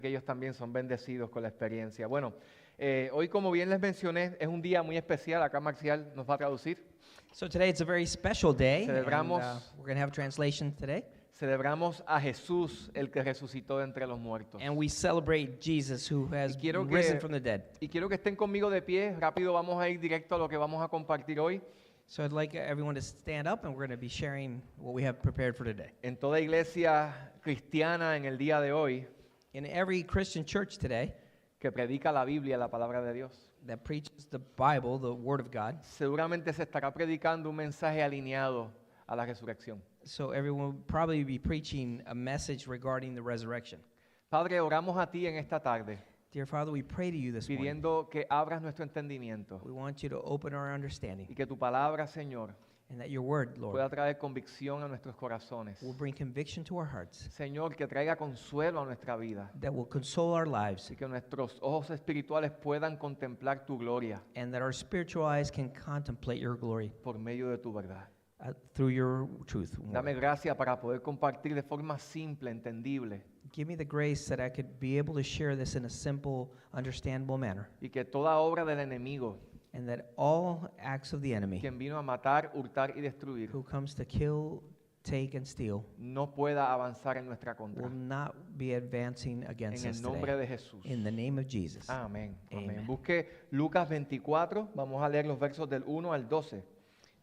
que ellos también son bendecidos con la experiencia. Bueno, hoy, como bien les mencioné, es un día muy especial. Acá Marcial nos va a traducir. So today it's a very special day, and Celebramos- we're going to have a translation today. Celebramos a Jesús, el que resucitó de entre los muertos. And we celebrate Jesus who has quiero risen que- from the dead. Y quiero que estén conmigo de pie. Rápido vamos a ir directo a lo que vamos a compartir hoy. So I'd like everyone to stand up, and we're going to be sharing what we have prepared for today. En toda iglesia cristiana en el día de hoy In every Christian church today que predica la Biblia, la palabra de Dios, that preaches the Bible, the Word of God, seguramente se estará predicando un mensaje alineado a la resurrección. so everyone will probably be preaching a message regarding the resurrection. Padre, oramos a ti en esta tarde, Dear Father, we pray to you this morning. pidiendo que abras nuestro entendimiento We want you to open our understanding, y que tu palabra, Señor, and that your Word, Lord, pueda traer convicción a nuestros corazones. will bring conviction to our hearts, Señor, que traiga consuelo a nuestra vida that will console our lives, y que nuestros ojos espirituales puedan contemplar tu gloria and that our spiritual eyes can contemplate your glory por medio de tu verdad. through your truth. Dame gracia para poder compartir de forma simple, entendible, Give me the grace that I could be able to share this in a simple, understandable manner, y que toda obra del enemigo, and that all acts of the enemy quien vino a matar, hurtar y destruir, who comes to kill, take, and steal no pueda avanzar en nuestra contra. will not be advancing against En us el nombre today. de Jesús. In the name of Jesus. Amén. Amén. Amen. Busque Lucas 24, vamos a leer los versos del 1 al 12.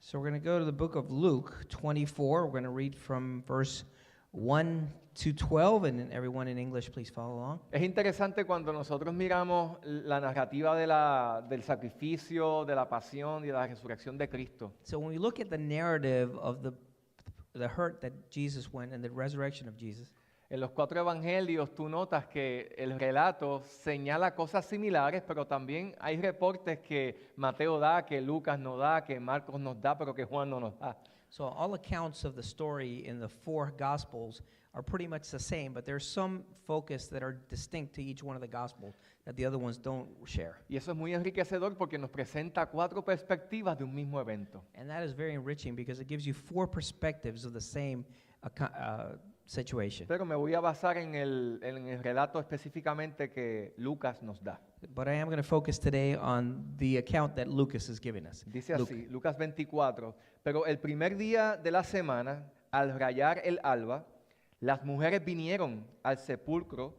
So we're going to go to the book of Luke 24. We're going to read from verse 1 to 12, and then everyone in English, please follow along. Es interesante cuando nosotros miramos la narrativa del sacrificio, de la pasión y de la resurrección de Cristo. So when we look at the narrative of the hurt that Jesus went and the resurrection of Jesus, En los 4 evangelios tú notas que el relato señala cosas similares, pero también hay reportes que Mateo da, que Lucas no da, que Marcos nos da, pero que Juan no nos da. so all accounts of the story in the 4 Gospels are pretty much the same, but there's some focus that are distinct to each one of the Gospels that the other ones don't share. Y eso es muy enriquecedor porque nos presenta 4 perspectivas de un mismo evento. And that is very enriching because it gives you 4 perspectives of the same situation. Pero me voy a basar en el relato específicamente que Lucas nos da. But I am going to focus today on the account that Lucas is giving us. Dice Luke. así, Lucas 24, pero el primer día de la semana, al rayar el alba, las mujeres vinieron al sepulcro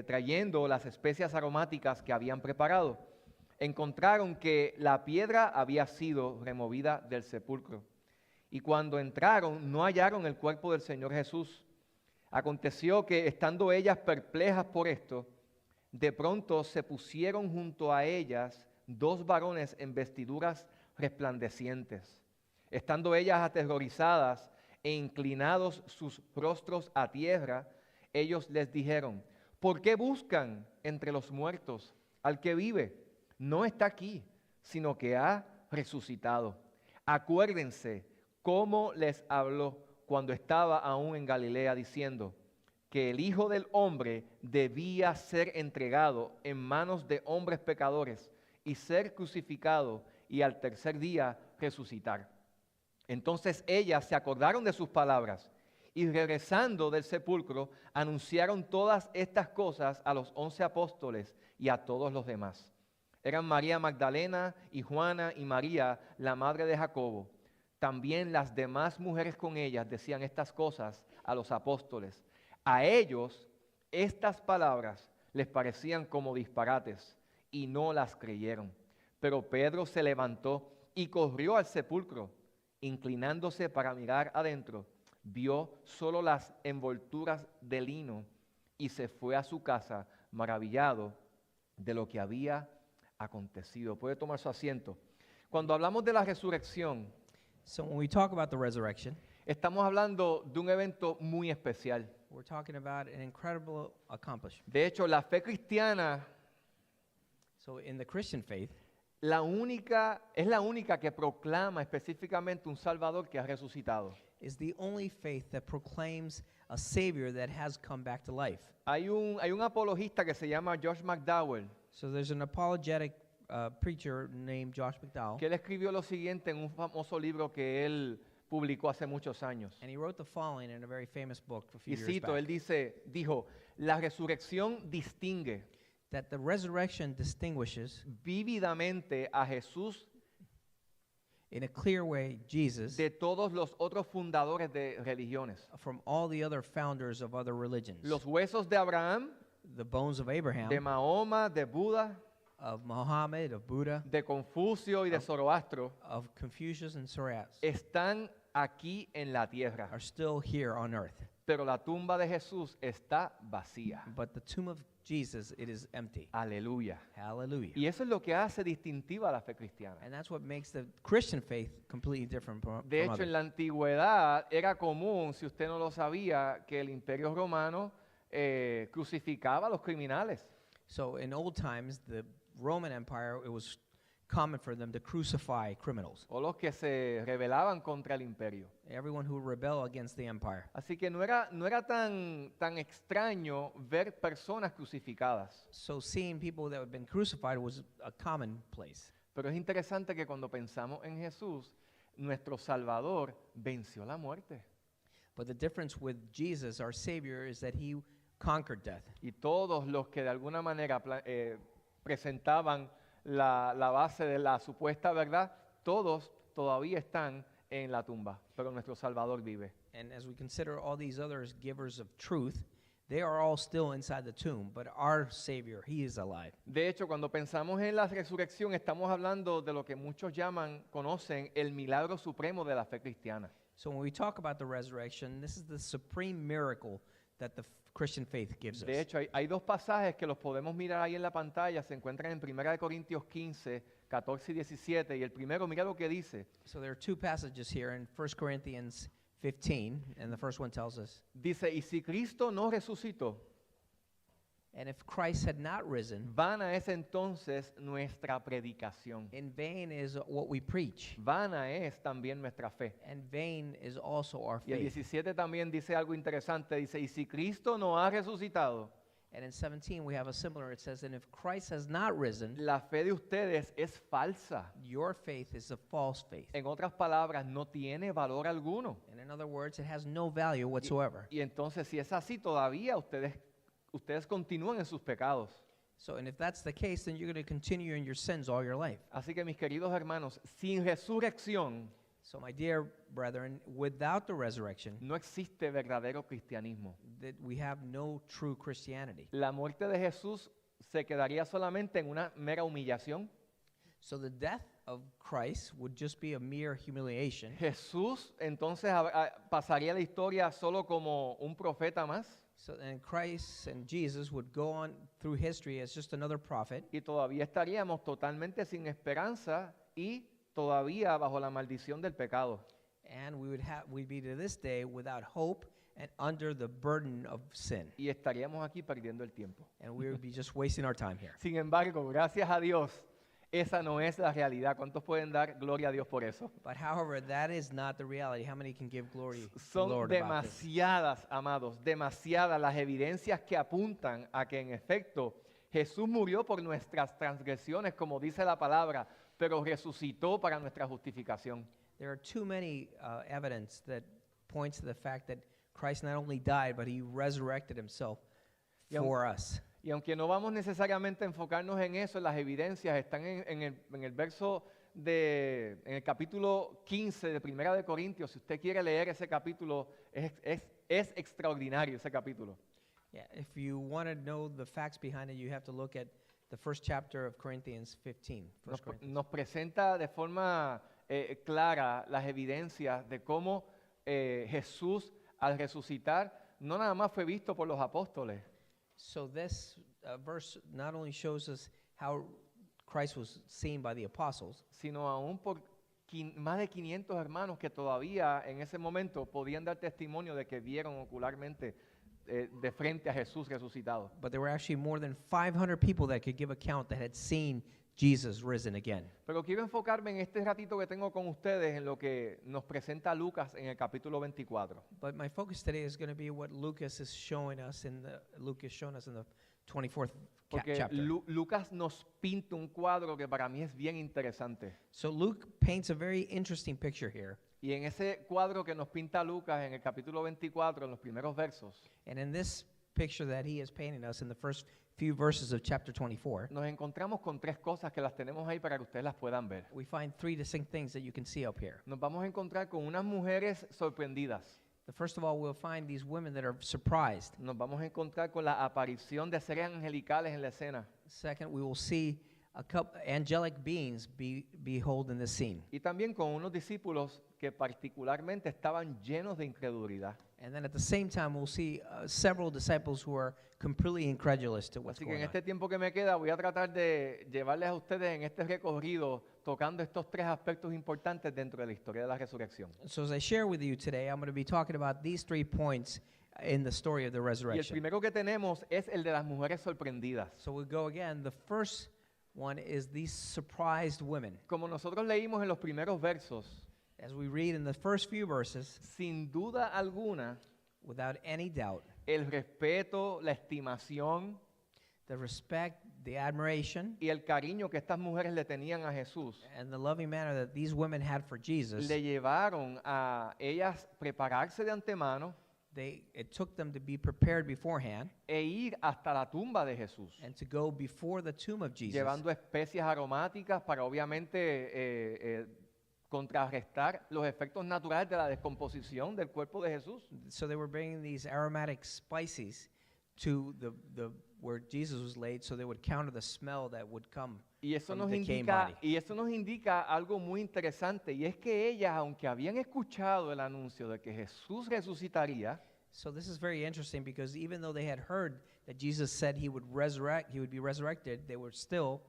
trayendo las especias aromáticas que habían preparado. Encontraron que la piedra había sido removida del sepulcro. Y cuando entraron, no hallaron el cuerpo del Señor Jesús. Aconteció que, estando ellas perplejas por esto, de pronto se pusieron junto a ellas 2 varones en vestiduras resplandecientes. Estando ellas aterrorizadas e inclinados sus rostros a tierra, ellos les dijeron: ¿por qué buscan entre los muertos al que vive? No está aquí, sino que ha resucitado. Acuérdense cómo les habló cuando estaba aún en Galilea, diciendo que el Hijo del Hombre debía ser entregado en manos de hombres pecadores y ser crucificado y al tercer día resucitar. Entonces ellas se acordaron de sus palabras y, regresando del sepulcro, anunciaron todas estas cosas a los 11 apóstoles y a todos los demás. Eran María Magdalena y Juana y María, la madre de Jacobo. También las demás mujeres con ellas decían estas cosas a los apóstoles. A ellos estas palabras les parecían como disparates y no las creyeron. Pero Pedro se levantó y corrió al sepulcro. Inclinándose para mirar adentro, vio solo las envolturas de lino y se fue a su casa maravillado de lo que había acontecido. Puede tomar su asiento. Cuando hablamos de la resurrección, So when we talk about the resurrection, estamos hablando de un evento muy especial. we're talking about an incredible accomplishment. De hecho, la fe cristiana So in the Christian faith, es la única que proclama específicamente un Salvador que ha resucitado. is the only faith that proclaims a Savior that has come back to life. Hay un apologista que se llama Josh McDowell, So there's an apologetic preacher named Josh McDowell, que él escribió lo siguiente en un famoso libro que él publicó hace muchos años. And he wrote the following in a very famous book a few Y years cito, él back, dijo, la resurrección distingue that the resurrection distinguishes vívidamente a Jesús in a clear way Jesus de todos los otros fundadores de religiones. from all the other founders of other religions. Los huesos de Abraham, The bones of Abraham, de Mahoma, de Buda, of Muhammad, of Buddha, de Confucio y de Zoroastro, of Confucius and Zoroaster están aquí en la tierra. are still here on earth. Pero la tumba de Jesús está vacía. But the tomb of Jesus, it is empty. Aleluya. Hallelujah. Y eso es lo que hace distintiva a la fe cristiana. And that's what makes the Christian faith completely different from De hecho, others. en la antigüedad era común, si usted no lo sabía, que el imperio romano crucificaba a los criminales. So in old times, the Roman Empire, it was common for them to crucify criminals, O los que se rebelaban contra el imperio. everyone who rebel against the empire. Así que no era tan extraño ver personas crucificadas. So seeing people that had been crucified was a commonplace. Pero es interesante que cuando pensamos en Jesús, nuestro Salvador venció la muerte. But the difference with Jesus, our Savior, is that he conquered death. Y todos los que de alguna manera presentaban la base de la supuesta verdad, todos todavía están en la tumba, pero nuestro Salvador vive. And as we consider all these others givers of truth, they are all still inside the tomb, but our Savior, he is alive. De hecho, cuando pensamos en la resurrección, estamos hablando de lo que muchos conocen el milagro supremo de la fe cristiana. So when we talk about the resurrection, this is the supreme miracle that the Christian faith gives De us. hecho, hay dos pasajes que los podemos mirar ahí en la pantalla, se encuentran en 1 Corintios 15, 14 y 17, y el primero, mira lo que dice. So there are two passages here in 1 Corinthians 15, and the first one tells us, Dice, y si Cristo no resucitó, and if Christ had not risen, vana es entonces nuestra predicación. in vain is what we preach, Vana es también nuestra fe. and vain is also our Y el faith. 17 también dice algo interesante, dice, y si Cristo no ha resucitado, And in 17 we have a similar, it says, and if Christ has not risen, la fe de ustedes es falsa. your faith is a false faith. En otras palabras, no tiene valor alguno. And in other words, it has no value whatsoever. Y entonces, si es así, todavía ustedes continúan en sus pecados. So, and if that's the case, then you're going to continue in your sins all your life. Así que mis queridos hermanos, sin resurrección So, my dear brethren, without the resurrection, no existe verdadero cristianismo. that we have no true Christianity. La muerte de Jesús se quedaría solamente en una mera humillación. So the death of Christ would just be a mere humiliation. Jesús entonces pasaría la historia solo como un profeta más So then Christ and Jesus would go on through history as just another prophet, y todavía estaríamos totalmente sin esperanza y todavía bajo la maldición del pecado. and we'd be to this day without hope and under the burden of sin. Y estaríamos aquí perdiendo el tiempo. And we would be just wasting our time here. Sin embargo, gracias a Dios, esa no es la realidad. ¿Cuántos pueden dar gloria a Dios por eso? But however, that is not the reality. How many can give glory to the Son Lord about this? demasiadas, amados, demasiadas las evidencias que apuntan a que en efecto Jesús murió por nuestras transgresiones, como dice la palabra, pero resucitó para nuestra justificación. There are too many evidence that points to the fact that Christ not only died, but he resurrected himself Y aun- for us. Y aunque no vamos necesariamente a enfocarnos en eso, las evidencias están en el verso en el capítulo 15 de Primera de Corintios. Si usted quiere leer ese capítulo, es extraordinario ese capítulo. Yeah, if you want to know the facts behind it, you have to look at the first chapter of Corinthians 15. Nos presenta de forma clara las evidencias de cómo Jesús al resucitar no nada más fue visto por los apóstoles, So this verse not only shows us how Christ was seen by the apostles, sino aún por más de 500 hermanos que todavía en ese momento podían dar testimonio de que vieron ocularmente de frente a Jesús resucitado. but there were actually more than 500 people that could give account that had seen Jesus risen again. Pero quiero enfocarme en este ratito que tengo con ustedes en lo que nos presenta Lucas en el capítulo 24. But my focus today is going to be what Lucas is showing us in the 24th Porque chapter. Lucas nos pinta un cuadro que para mí es bien interesante. So Luke paints a very interesting picture here. Y en ese cuadro que nos pinta Lucas en el capítulo 24, en los primeros versos, And in this picture that he is painting us in the first few verses of chapter 24, nos encontramos con tres cosas que las tenemos ahí para que ustedes las puedan ver. we find three distinct things that you can see up here. Nos vamos a encontrar con unas mujeres sorprendidas. The first of all, we'll find these women that are surprised. Nos vamos a encontrar con la aparición de seres angelicales en la escena. Second, we will see a couple angelic beings behold in this scene. Y también con unos discípulos que particularmente estaban llenos de incredulidad. And then at the same time, we'll see several disciples who are completely incredulous to what's Así que en going este on. tiempo que me queda voy a tratar de llevarles a ustedes en este recorrido tocando estos tres aspectos importantes dentro de la historia de la resurrección. So as I share with you today, I'm going to be talking about these 3 points in the story of the Y el resurrection. primero que tenemos es el de las mujeres sorprendidas. So we go again. The first one is these surprised women. Como nosotros leímos en los primeros versos, As we read in the first few verses, sin duda alguna, without any doubt, el respeto, la estimación the respect, the admiration, y el cariño que estas mujeres le tenían a Jesús and the loving manner that these women had for Jesus, le llevaron a ellas prepararse de antemano it took them to be prepared beforehand e ir hasta la tumba de Jesús, and to go before the tomb of Jesus, llevando especias aromáticas para obviamente contrarrestar los efectos naturales de la descomposición del cuerpo de Jesús. so they were bringing these aromatic spices to the where Jesus was laid, so they would counter the smell that would come Y eso from nos the decaying indica, body. y eso nos indica algo muy interesante, y es que ellas, aunque habían escuchado el anuncio de que Jesús resucitaría, So this is very interesting because even though they had heard that Jesus said he would be resurrected, they were still,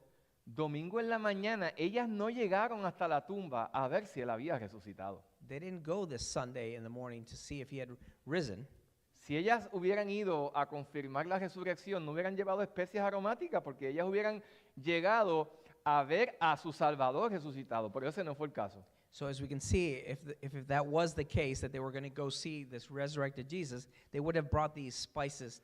domingo en la mañana, ellas no llegaron hasta la tumba a ver si él había resucitado. they didn't go this Sunday in the morning to see if he had risen. Si ellas hubieran ido a confirmar la resurrección, no hubieran llevado especias aromáticas porque ellas hubieran llegado a ver a su Salvador resucitado, pero ese no fue el caso. So as we can see, if that was the case, that they were going to go see this resurrected Jesus, they would have brought these spices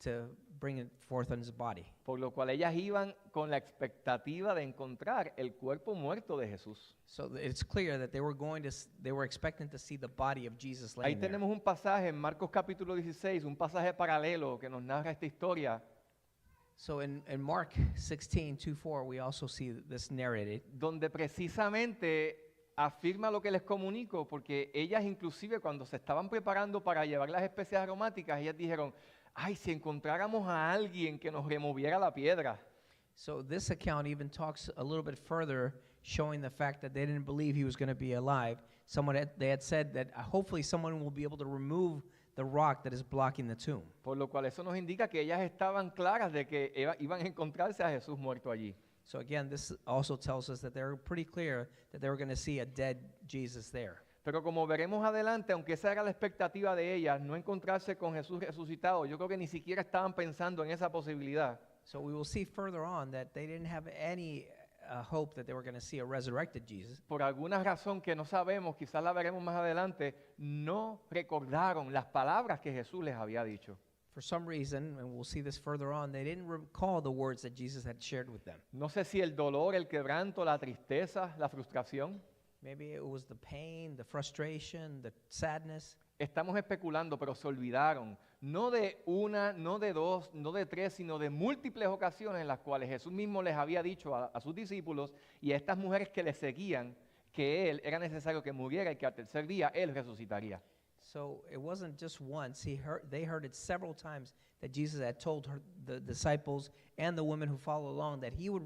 to bring it forth on his body. Por lo cual ellas iban con la expectativa de encontrar el cuerpo muerto de Jesús. So it's clear that they were expecting to see the body of Jesus Ahí laying there. tenemos un pasaje en Marcos capítulo 16, un pasaje paralelo que nos narra esta historia, So in Mark 16:24, we also see this narrated. donde precisamente afirma lo que les comunico, porque ellas inclusive cuando se estaban preparando para llevar las especias aromáticas, ellas dijeron, ay, si encontráramos a alguien que nos removiera la piedra. So this account even talks a little bit further, showing the fact that they didn't believe he was going to be alive. They had said that hopefully someone will be able to remove the rock that is blocking the tomb. Por lo cual eso nos indica que ellas estaban claras de que iban a encontrarse a Jesús muerto allí. So again, this also tells us that they're pretty clear that they were going to see a dead Jesus there. Pero como veremos adelante, aunque esa era la expectativa de ellas, no encontrarse con Jesús resucitado, yo creo que ni siquiera estaban pensando en esa posibilidad. So we will see further on that they didn't have any hope that they were going to see a resurrected Jesus. Por alguna razón que no sabemos, quizás la veremos más adelante, no recordaron las palabras que Jesús les había dicho. For some reason, and we'll see this further on, they didn't recall the words that Jesus had shared with them. No sé si el dolor, el quebranto, la tristeza, la frustración. Maybe it was the pain, the frustration, the sadness. Estamos especulando, pero se olvidaron, no de una, no de dos, no de tres, sino de múltiples ocasiones en las cuales Jesús mismo les había dicho a sus discípulos y a estas mujeres que le seguían que Él era necesario que muriera y que al tercer día Él resucitaría. So it wasn't just once. They heard it several times that Jesus had told the disciples and the women who followed along that he would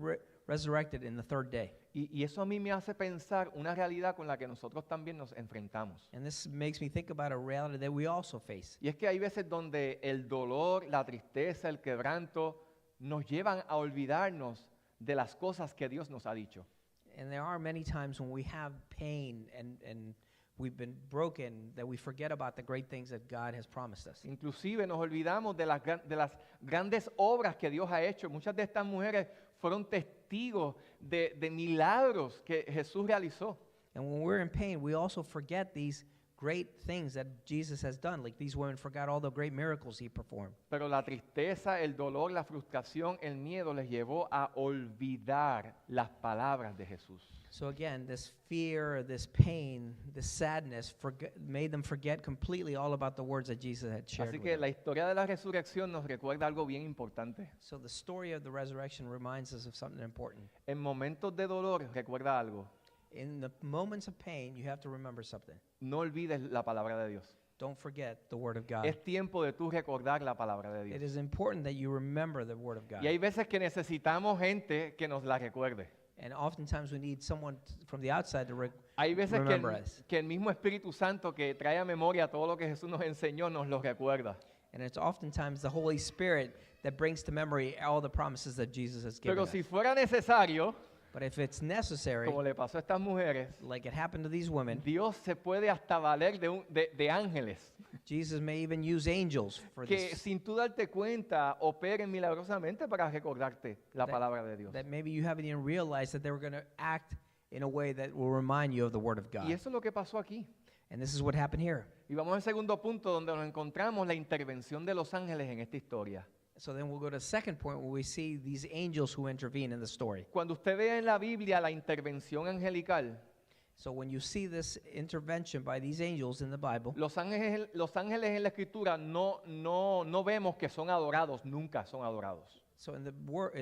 resurrect it in the third day. Y eso a mí me hace pensar una realidad con la que nosotros también nos enfrentamos. And this makes me think about a reality that we also face. Y es que hay veces donde el dolor, la tristeza, el quebranto nos llevan a olvidarnos de las cosas que Dios nos ha dicho. And there are many times when we have pain and we've been broken that we forget about the great things that God has promised us. Inclusive nos olvidamos de las grandes obras que Dios ha hecho. Muchas de estas mujeres fueron testigos de milagros que Jesús realizó. And when we're in pain, we also forget these great things that Jesus has done. Like these women forgot all the great miracles he performed. Pero la tristeza, el dolor, la frustración, el miedo les llevó a olvidar las palabras de Jesús. So again, this fear, this pain, this sadness made them forget completely all about the words that Jesus had shared Así with que them. la historia de la resurrección nos recuerda algo bien importante. So the story of the resurrection reminds us of something important. En momentos de dolor, recuerda algo. In the moments of pain, you have to remember something. No olvides la palabra de Dios. Don't forget the word of God. Es tiempo de tú recordar la palabra de It Dios. is important that you remember the word of God. Y hay veces que necesitamos gente que nos la recuerde. And oftentimes we need someone from the outside to Hay veces remember us. que el mismo Espíritu Santo que trae a memoria todo lo que Jesús nos enseñó nos lo recuerda. And it's oftentimes the Holy Spirit that brings to memory all the promises that Jesus has given Pero us. si fuera necesario, But if it's necessary, como le pasó a estas mujeres, like it happened to these women, Dios se puede hasta valer de ángeles Jesus may even use angels for que this. sin tú darte cuenta operen milagrosamente para recordarte la palabra de Dios. That maybe you haven't even realized that they were going to act in a way that will remind you of the Word of Y God. eso es lo que pasó aquí. And this is what happened here. Y vamos al segundo punto donde nos encontramos la intervención de los ángeles en esta historia. So then we'll go to the second point where we see these angels who intervene in the story. Cuando usted vea en la Biblia la intervención angelical, So when you see this intervention by these angels in the Bible, los ángeles en la escritura no vemos que son adorados, nunca son adorados. so in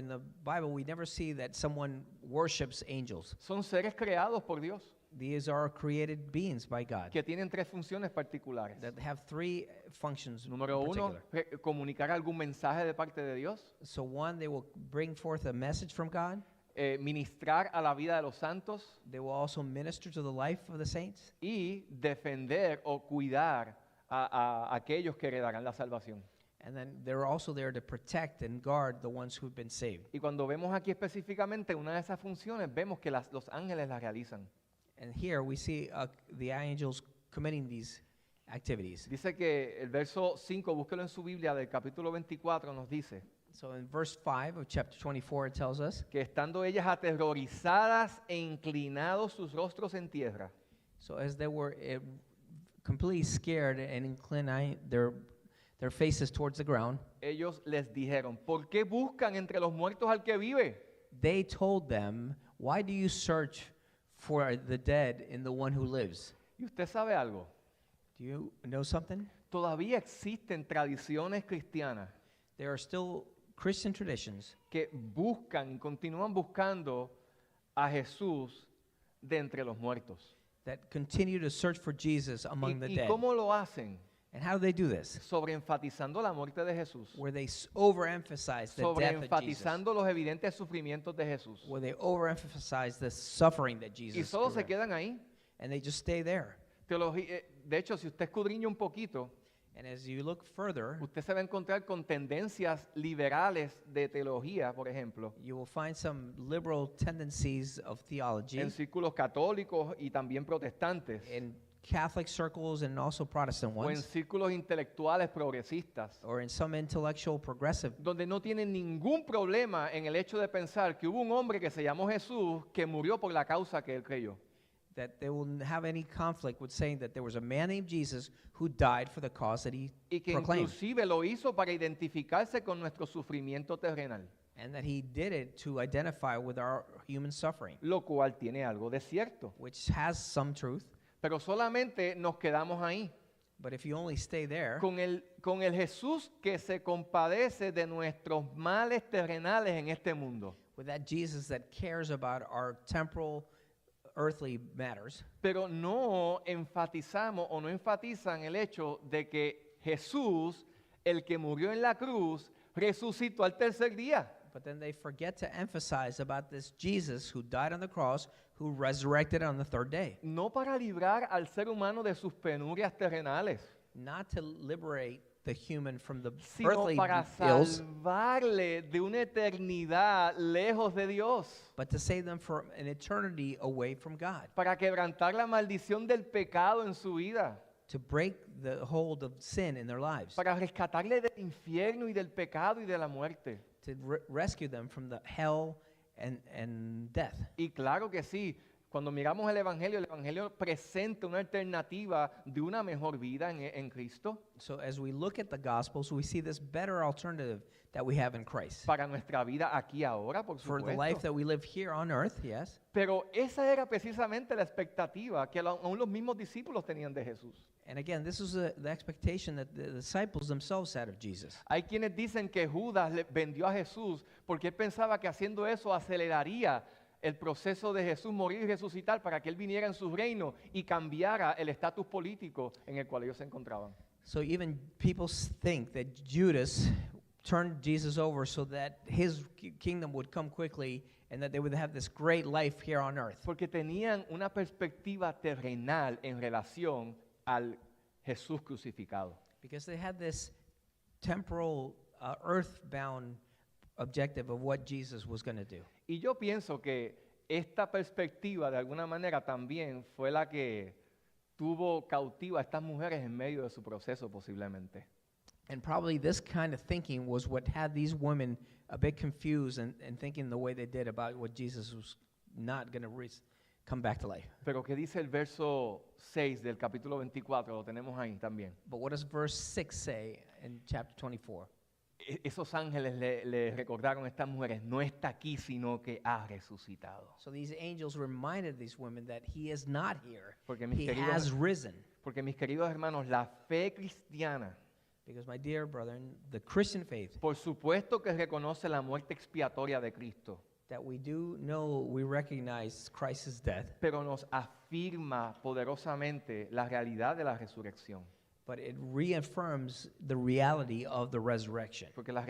the Bible we never see that someone worships angels. Son seres creados por Dios These are created beings by God que tienen tres funciones particulares. that have three functions in Número uno, particular. comunicar algún mensaje de parte de Dios, So one, they will bring forth a message from God. ministrar a la vida de los santos They will also minister to the life of the saints y defender o cuidar a aquellos que heredarán la salvación. and then they're also there to protect and guard the ones who've been saved. Y cuando vemos aquí específicamente una de esas funciones, vemos que los ángeles las realizan. And here we see the angels committing these activities. Dice que el verso 5, búsquelo en su Biblia, del capítulo 24, nos dice So in verse 5 of chapter 24 it tells us, que estando ellas aterrorizadas e inclinados sus rostros en tierra, so as they were completely scared and inclining their faces towards the ground, ellos les dijeron, ¿por qué buscan entre los muertos al que vive? they told them, "Why do you search for the dead in the one who lives?" Y usted sabe algo, Do you know something? todavía existen tradiciones cristianas There are still Christian traditions que buscan y continúan buscando a Jesús de entre los muertos. that continue to search for Jesus among the ¿Y dead. cómo lo hacen? And how do they do this? Sobreenfatizando la muerte de Jesús, Where they overemphasize the death of Jesus. sobreenfatizando los evidentes sufrimientos de Jesús. Where they overemphasize the suffering that Y Jesus solo se endured. quedan ahí. And they just stay there. De hecho, si usted escudriña un poquito, And as you look further, usted se va a encontrar con tendencias liberales de teología, por ejemplo, you will find some liberal tendencies of theology en círculos católicos y también protestantes, in Catholic circles and also Protestant o en ones, círculos intelectuales progresistas, or in some intellectual progressive, donde no tienen ningún problema en el hecho de pensar que hubo un hombre que se llamó Jesús que murió por la causa que él creyó. that they won't have any conflict with saying that there was a man named Jesus who died for the cause that he Y que proclaimed, inclusive lo hizo para identificarse con nuestro sufrimiento terrenal, and that he did it to identify with our human suffering, lo cual tiene algo de cierto. which has some truth. Pero solamente nos quedamos ahí, But if you only stay there con el Jesús que se compadece de nuestros males terrenales en este mundo, with that Jesus that cares about our temporal, earthly matters, pero no enfatizamos o no enfatizan el hecho de que Jesús, el que murió en la cruz, resucitó al tercer día. but then they forget to emphasize about this Jesus who died on the cross, who resurrected on the third day, No para librar al ser humano de sus penurias terrenales, not to liberate the human from the sino earthly para ills, salvarle de una eternidad lejos de Dios, but to save them from an eternity away from God, para quebrantar la maldición del pecado en su vida, to break the hold of sin in their lives, para rescatarle del infierno y del pecado y de la muerte. to rescue them from the hell and death. Y claro que sí, Cuando miramos el Evangelio presenta una alternativa de una mejor vida en Cristo So as we look at the Gospels, we see this better alternative that we have in Christ. para nuestra vida aquí ahora, por For the life supuesto. that we live here on earth, yes. Pero esa era precisamente la expectativa que aún los mismos discípulos tenían de Jesús. And again, this is the expectation that the disciples themselves had of Jesus. Hay quienes dicen que Judas le vendió a Jesús porque él pensaba que haciendo eso aceleraría el proceso de Jesús morir y resucitar para que él viniera en su reino y cambiara el estatus político en el cual ellos se encontraban. So even people think that Judas turned Jesus over so that his kingdom would come quickly and that they would have this great life here on earth. Porque tenían una perspectiva terrenal en relación al Jesús crucificado. Because they had this temporal, earthbound objective of what Jesus was going to do. Y yo pienso que esta perspectiva de alguna manera también fue la que tuvo cautiva a estas mujeres en medio de su proceso posiblemente. And probably this kind of thinking was what had these women a bit confused and thinking the way they did about what Jesus was not going to come back to life. Pero ¿qué dice el verso 6 del capítulo 24? Lo tenemos ahí también. But what does verse 6 say in chapter 24? Esos ángeles le recordaron a estas mujeres, no está aquí, sino que ha resucitado. So these angels reminded these women that he is not here. Porque mis He queridos- has risen. Porque mis queridos hermanos, la fe cristiana, Because my dear brethren, the Christian faith por supuesto que reconoce la muerte expiatoria de Cristo, that we do know, we recognize Christ's death, pero nos afirma poderosamente la realidad de la resurrección. but it reaffirms the reality of the resurrection. Porque la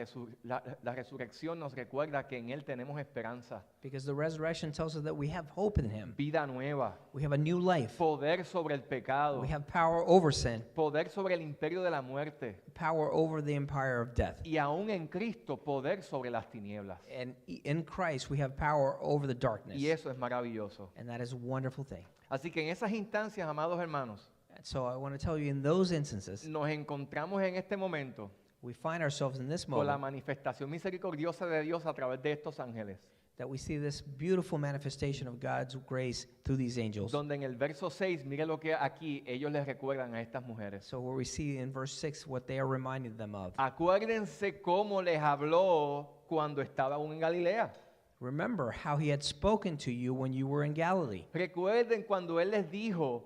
resurrección nos recuerda que en Él tenemos esperanza, Because the resurrection tells us that we have hope in him. vida nueva, We have a new life. poder sobre el pecado, We have power over sin, poder sobre el imperio de la muerte power over the empire of death. y aún en Cristo poder sobre las tinieblas. And in Christ, we have power over the darkness. Y eso es maravilloso. And that is a wonderful thing. Así que en esas instancias, amados hermanos, And so I want to tell you, in those instances, nos encontramos en este momento we find ourselves in this con la moment manifestación misericordiosa de Dios a través de estos ángeles, that we see this beautiful manifestation of God's grace through these angels. donde en el verso 6, mire lo que aquí ellos les recuerdan a estas mujeres. So where we see in verse 6 what they are reminding them of. Acuérdense cómo les habló cuando estaba aún en Galilea. Remember how he had spoken to you when you were in Galilee. Recuerden cuando Él les dijo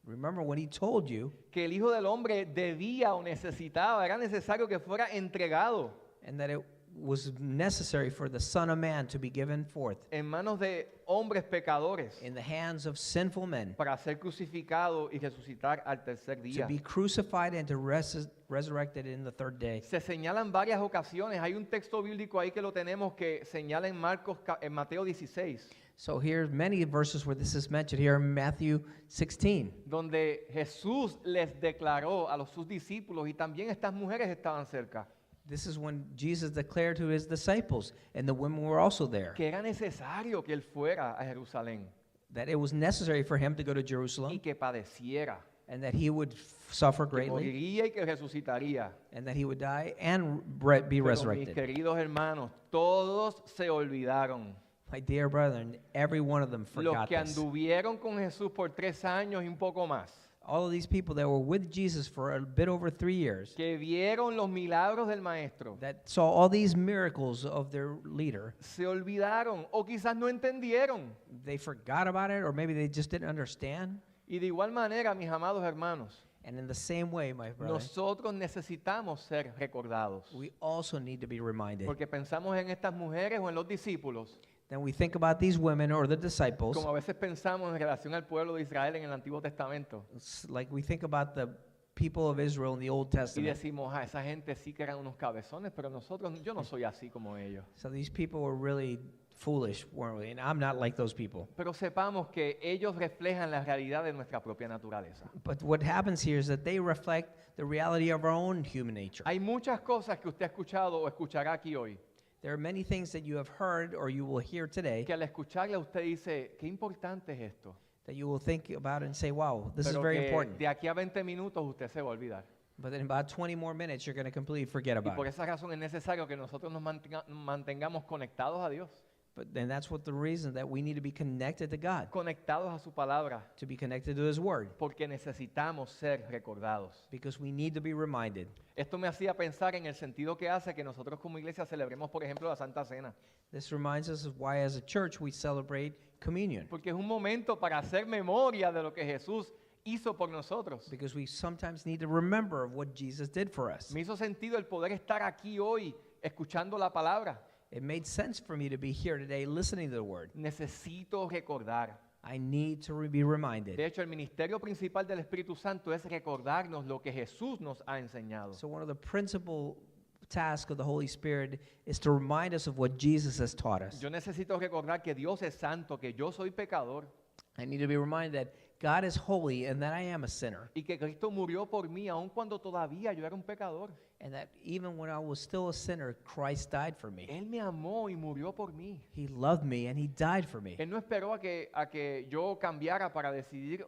Remember when he told you que el Hijo del Hombre debía o necesitaba, era necesario que fuera entregado and that it was necessary for the Son of Man to be given forth en manos de hombres pecadores in the hands of sinful men, para ser crucificado y resucitar al tercer to día. be crucified and to resurrected in the third day. Se señalan varias ocasiones. Hay un texto bíblico ahí que lo tenemos que señala en en Mateo 16, So here's many verses where this is mentioned here in Matthew 16, donde Jesús les declaró a sus discípulos y también estas mujeres estaban cerca, This is when Jesus declared to his disciples, and the women were also there, que era necesario que él fuera a Jerusalén that it was necessary for him to go to y Jerusalem que padeciera, and that he would suffer que greatly moriría y que resucitaría. and that he would die and be Pero mis resurrected. queridos hermanos, todos se olvidaron. My dear brethren, every one of them Los forgot que this. anduvieron con Jesús por 3 años y un poco más, All of these people that were with Jesus for a bit over 3 years, que vieron los milagros del Maestro, that saw all these miracles of their leader, se olvidaron o quizás no entendieron. they forgot about it, or maybe they just didn't understand. Y de igual manera, mis amados hermanos, And in the same way, my brother, nosotros necesitamos ser recordados. we also need to be reminded. Porque pensamos en estas mujeres o en los discípulos, Then we think about these women or the disciples, como a veces pensamos en relación al pueblo de Israel en el Antiguo Testamento. it's like we think about the people of Israel in the Old Y Testament. decimos, ah, esa gente sí que eran unos cabezones, pero nosotros, yo no soy así como ellos. So these people were really foolish, weren't we? And I'm not like those people. Pero sepamos que ellos reflejan la realidad de nuestra propia naturaleza. But what happens here is that they reflect the reality of our own human nature. Hay muchas cosas que usted ha escuchado o escuchará aquí hoy, There are many things that you have heard or you will hear today que al escucharle usted dice, qué importante es esto. that you will think about and say, wow, this is Pero very que important. de aquí a 20 minutos usted se va a olvidar. But in about 20 more minutes, you're going to completely forget Y about por it. esa razón es necesario que nosotros nos mantengamos conectados a Dios. But then that's what the reason that we need to be connected to God, conectados a su palabra, to be connected to His Word, porque necesitamos ser recordados. because we need to be reminded. Esto me hacía pensar en el sentido que hace que nosotros como iglesia celebremos, por ejemplo, la Santa Cena, This reminds us of why, as a church, we celebrate communion, porque es un momento para hacer memoria de lo que Jesús hizo por nosotros. because we sometimes need to remember of what Jesus did for us. Me hizo sentido el poder estar aquí hoy escuchando la palabra. It made sense for me to be here today listening to the Word. Necesito recordar. I need to be reminded. De hecho, el ministerio principal del Espíritu Santo es recordarnos lo que Jesús nos ha enseñado. So one of the principal tasks of the Holy Spirit is to remind us of what Jesus has taught us. Yo necesito recordar que Dios es santo, que yo soy pecador I need to be reminded that God is holy and that I am a sinner, y que Cristo murió por mí aun cuando todavía yo era un pecador. and that even when I was still a sinner, Christ died for me. Él me amó y murió por mí. He loved me and He died for me. Él no esperó a que yo cambiara para decidir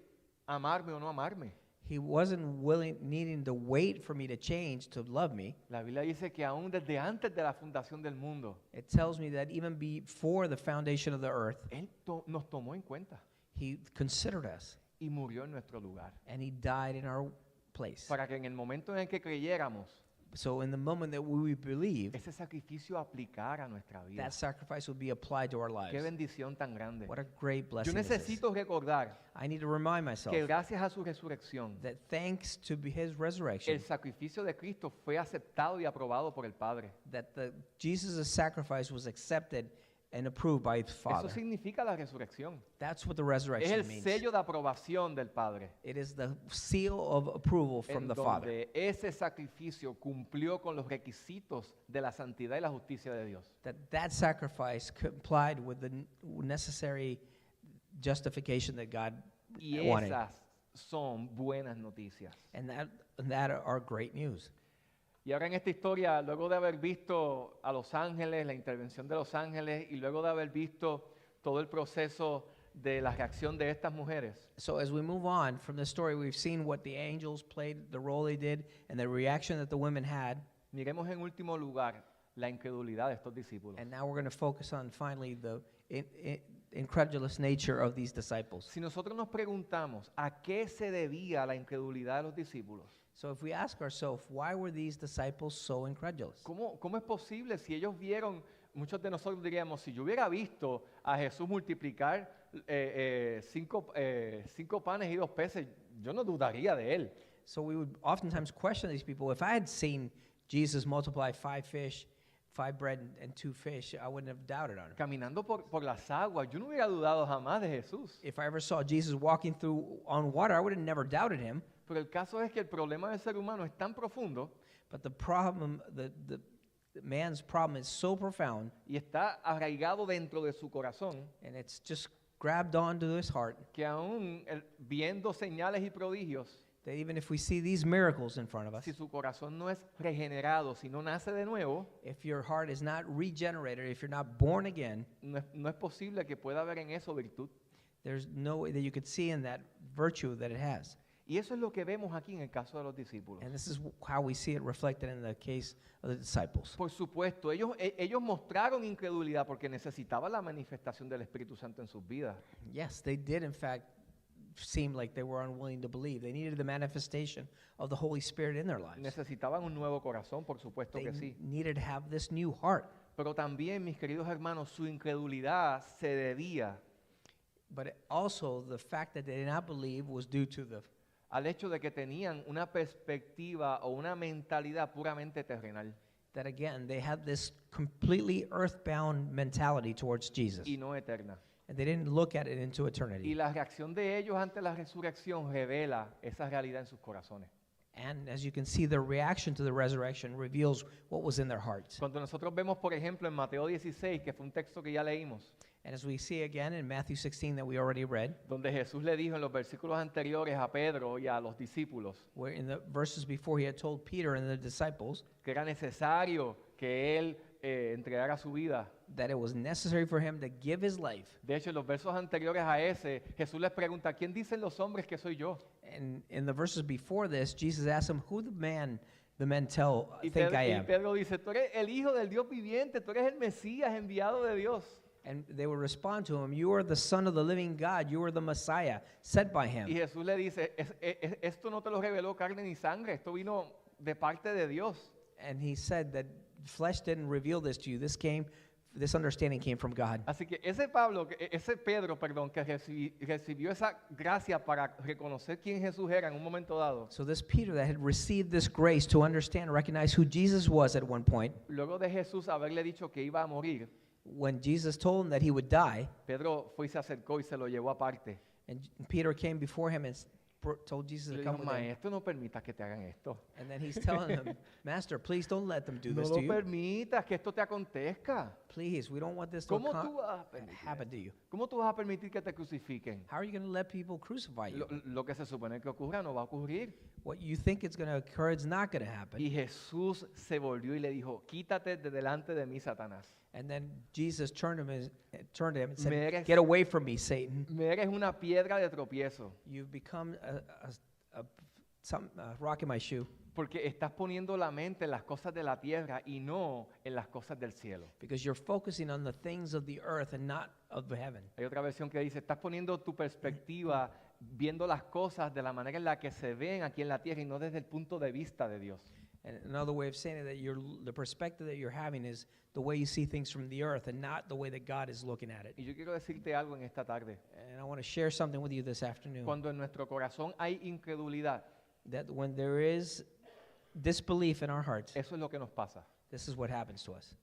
amarme o no amarme. He wasn't needing to wait for me to change to love me. La Biblia dice que aún desde antes de la fundación del mundo, It tells me that even before the foundation of the earth, Él nos tomó en cuenta He considered us y murió en nuestro lugar. and He died in our place. Para que en el momento en el que creyéramos, So in the moment that we believe, ese sacrificio aplicara a nuestra vida. that sacrifice would be applied to our Qué lives. bendición tan grande. What a great Yo blessing this is. necesito recordar I need to remind myself que gracias a su resurrección, that thanks to His resurrection, el sacrificio de Cristo fue aceptado y aprobado por el Padre. that Jesus' sacrifice was accepted and approved by His Eso Father. significa la resurrección. That's what the Es resurrection el means. sello de aprobación del Padre. It is the seal of approval from En the Father. donde ese sacrificio cumplió con los requisitos de la santidad y la justicia de Dios. That sacrifice complied with the necessary justification that God Y wanted. esas son buenas noticias. And that are great news. Y ahora en esta historia, luego de haber visto a los ángeles, la intervención de los ángeles, y luego de haber visto todo el proceso de la reacción de estas mujeres, So as we move on from the story, we've seen what the angels played, the role they did, and the reaction that the women had. miremos en último lugar la incredulidad de estos discípulos. And now we're going to focus on finally the incredulous nature of these disciples. Si nosotros nos preguntamos a qué se debía la incredulidad de los discípulos, So if we ask ourselves, why were these disciples so incredulous? ¿cómo es posible si ellos vieron, muchos de nosotros diríamos, si yo hubiera visto a Jesús multiplicar 5 panes y 2 peces, yo no dudaría de él. So we would oftentimes question these people. If I had seen Jesus multiply 5 fish, 5 bread and 2 fish, I wouldn't have doubted on him. Caminando por las aguas, yo no hubiera dudado jamás de Jesús. If I ever saw Jesus walking through on water, I would have never doubted him. Pero el caso es que el problema del ser humano es tan profundo But the problem, the man's problem is so profound, y está arraigado dentro de su corazón and it's just grabbed onto his heart, que aún viendo señales y prodigios, that even if we see these miracles in front of us, si su corazón no es regenerado, si no nace de nuevo, if your heart is not regenerated, if you're not born again, no es posible que pueda haber en eso virtud. there's no way that you could see in that virtue that it has. Y eso es lo que vemos aquí en el caso de los discípulos. And this is how we see it reflected in the case of the disciples. Por supuesto, ellos mostraron incredulidad porque necesitaban la manifestación del Espíritu Santo en sus vidas. Yes, they did in fact seem like they were unwilling to believe. They needed the manifestation of the Holy Spirit in their lives. Necesitaban un nuevo corazón, por supuesto They que sí. needed to have this new heart. Pero también, mis queridos hermanos, su incredulidad se debía But also the fact that they did not believe was due to al hecho de que tenían una perspectiva o una mentalidad puramente terrenal that again they had this completely earthbound mentality towards Jesus. y no eterna. And they didn't look at it into Y eternity. la reacción de ellos ante la resurrección revela esa realidad en sus corazones. And as you can see, the reaction to the resurrection reveals what was in their hearts. Cuando nosotros vemos, por ejemplo, en Mateo 16, que fue un texto que ya leímos, And as we see again in Matthew 16 that we already read, donde Jesús le dijo en los versículos anteriores a Pedro y a los discípulos where in the verses before he had told Peter and the disciples que era necesario que él entregara su vida. that it was necessary for him to give his life. De hecho, en los versos anteriores a ese, Jesús les pregunta, ¿quién dicen los hombres que soy yo? And in the verses before this, Jesus asked him, who the men Y think I am? Pedro dice, tú eres el Hijo del Dios viviente, tú eres el Mesías enviado de Dios. And they would respond to him, "You are the Son of the living God. You are the Messiah sent by Y him." Jesús le dice, esto no te lo reveló carne ni sangre, esto vino de parte de Dios. And he said that flesh didn't reveal this to you. This understanding came from God. Así que ese Pedro, perdón, que recibió esa gracia para reconocer quién Jesús era en un momento dado, So this Peter that had received this grace to understand and recognize who Jesus was at one point, luego de Jesús haberle dicho que iba a morir, when Jesus told him that he would die, Pedro fue y se acercó y se lo llevó aparte. and Peter came before him and told Jesus Y to le come dijo, with him. maestro, no permitas que te hagan esto. And then he's telling him, "Master, please don't let them do No this lo to you. permitas que esto te acontezca. Please, we don't want this to ¿Cómo tú vas a permitir happen eso? to you. ¿Cómo tú vas a permitir que te crucifiquen? How are you going to let people crucify you? Lo que se supone que ocurra no va a ocurrir. What you think is going to occur is not going to happen." Y Jesús se volvió y le dijo, quítate de delante de mí, Satanás. And then Jesus turned to him and Me said, eres- "Get away from me, Satan. Me eres una piedra de tropiezo, You've become a rock in my shoe porque estás poniendo la mente en las cosas de la tierra y no en las cosas del cielo. because you're focusing on the things of the earth and not of the heaven." Hay otra versión que dice, estás poniendo tu perspectiva viendo las cosas de la manera en la que se ven aquí en la tierra y no desde el punto de vista de Dios. And another way of saying it, that the perspective that you're having is the way you see things from the earth and not the way that God is looking at it. Y yo quiero decirte algo en esta tarde. And I want to share something with you this afternoon. Cuando en nuestro corazón hay incredulidad, That when there is disbelief in our hearts, eso es lo que nos pasa. this is what happens to us.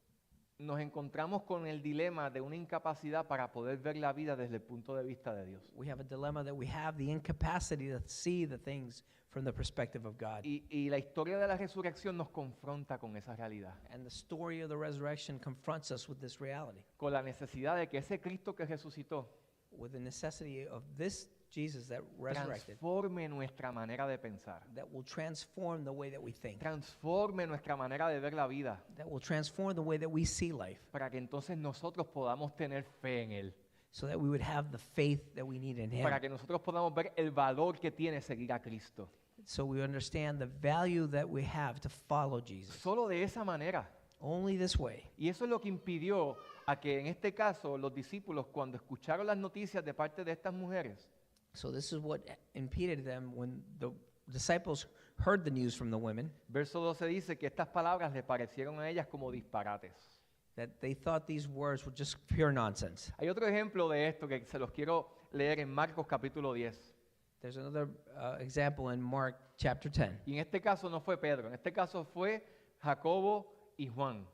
Nos encontramos con el dilema de una incapacidad para poder ver la vida desde el punto de vista de Dios. We have a dilemma that we have the incapacity to see the things from the perspective of God. Y la historia de la resurrección nos confronta con esa realidad, And the story of the resurrection confronts us with this reality, con la necesidad de que ese Cristo que resucitó with the necessity of this Jesus that resurrected, transforme nuestra manera de pensar, that will transform the way that we think, transforme nuestra manera de ver la vida, that will transform the way that we see life, para que entonces nosotros podamos tener fe en Él, so that we would have the faith that we need in Him, para que nosotros podamos ver el valor que tiene seguir a Cristo. so we understand the value that we have to follow Jesus. Solo de esa manera. Only this way. Y eso es lo que impidió a que en este caso los discípulos, cuando escucharon las noticias de parte de estas mujeres, So this is what impeded them when the disciples heard the news from the women, verso 12 dice que estas palabras le parecieron a ellas como disparates. that they thought these words were just pure nonsense. Hay otro ejemplo de esto que se los quiero leer en Marcos capítulo 10. There's another example in Mark chapter 10. Y en este caso no fue Pedro, en este caso fue Jacobo y Juan.